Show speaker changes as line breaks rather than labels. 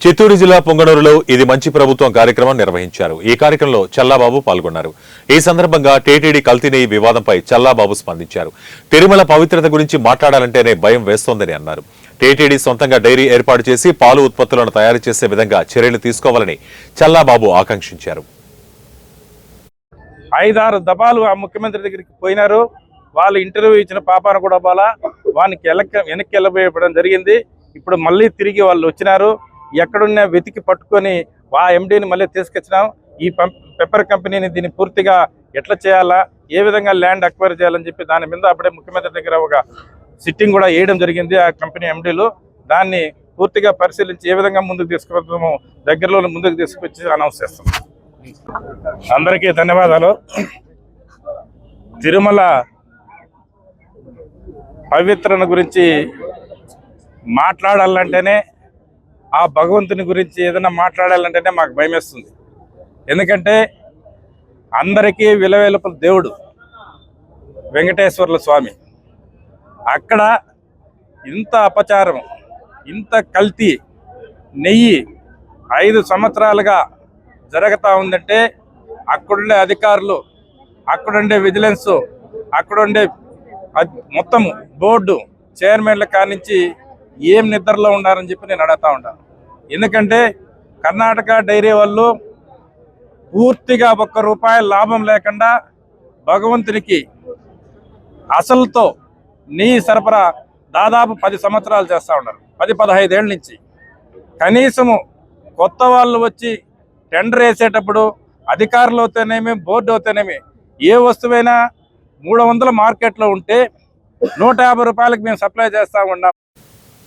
చిత్తూరు జిల్లా పొంగనూరులో ఇది మంచి ప్రభుత్వం కార్యక్రమం నిర్వహించారు. ఈ కార్యక్రమంలో చల్లాబాబు పాల్గొన్నారు. ఈ సందర్భంగా టీటీడీ కల్తీ నెయ్యి వివాదంపై చల్లాబాబు స్పందించారు. తిరుమల పవిత్రత గురించి మాట్లాడాలంటేనే భయం వేస్తోందని అన్నారు. టీటీడీ సొంతంగా డైరీ ఏర్పాటు చేసి పాలు ఉత్పత్తులను తయారు చేసే విధంగా చర్యలు తీసుకోవాలని చల్లాబాబు ఆకాంక్షించారు.
5-6 దఫాలు ఆ ముఖ్యమంత్రి దగ్గరికి పోయినారు. వాళ్ళు ఇంటర్వ్యూ ఇచ్చిన పాపాన కూడా పోలా, వానికి వెనక్కి వెళ్ళబోయడం జరిగింది. ఇప్పుడు మళ్ళీ తిరిగి వాళ్ళు వచ్చినారు. ఎక్కడున్నా వెతికి పట్టుకొని ఆ ఎండీని మళ్ళీ తీసుకొచ్చినాం. ఈ పెప్పర్ కంపెనీని దీన్ని పూర్తిగా ఎట్లా చేయాలా, ఏ విధంగా ల్యాండ్ అక్వైర్ చేయాలని చెప్పి దాని మీద అప్పుడే ముఖ్యమంత్రి దగ్గర ఒక సిట్టింగ్ కూడా వేయడం జరిగింది. ఆ కంపెనీ ఎండీలు దాన్ని పూర్తిగా పరిశీలించి ఏ విధంగా ముందుకు తీసుకువెళ్తామో దగ్గరలో ముందుకు తీసుకొచ్చి అనౌన్స్ చేస్తాం. అందరికీ ధన్యవాదాలు. తిరుమల పవిత్రత గురించి మాట్లాడాలంటేనే, ఆ భగవంతుని గురించి ఏదైనా మాట్లాడాలంటేనే మాకు భయం వేస్తుంది. ఎందుకంటే అందరికీ విలవేలుపల దేవుడు వెంకటేశ్వర్ల స్వామి. అక్కడ ఇంత అపచారం, ఇంత కల్తీ నెయ్యి 5 సంవత్సరాలుగా జరుగుతూ ఉందంటే అక్కడుండే అధికారులు, అక్కడుండే విజిలెన్స్, అక్కడుండే మొత్తం బోర్డు చైర్మన్ల కానించి ఏం నిద్రలో ఉన్నారని చెప్పి నేను అడుగుతూ ఉంటాను. ఎందుకంటే కర్ణాటక డైరీ వాళ్ళు పూర్తిగా ₹1 లాభం లేకుండా భగవంతునికి అసలుతో నెయ్యి సరఫరా దాదాపు 10 సంవత్సరాలు చేస్తూ ఉన్నారు. 10-15 ఏళ్ళ నుంచి. కనీసము కొత్త వాళ్ళు వచ్చి టెండర్ వేసేటప్పుడు అధికారులు అవుతేనేమి, బోర్డు అవుతేనేమి, ఏ వస్తువైనా 300 మార్కెట్లో ఉంటే ₹150 మేము సప్లై చేస్తూ ఉన్నాం.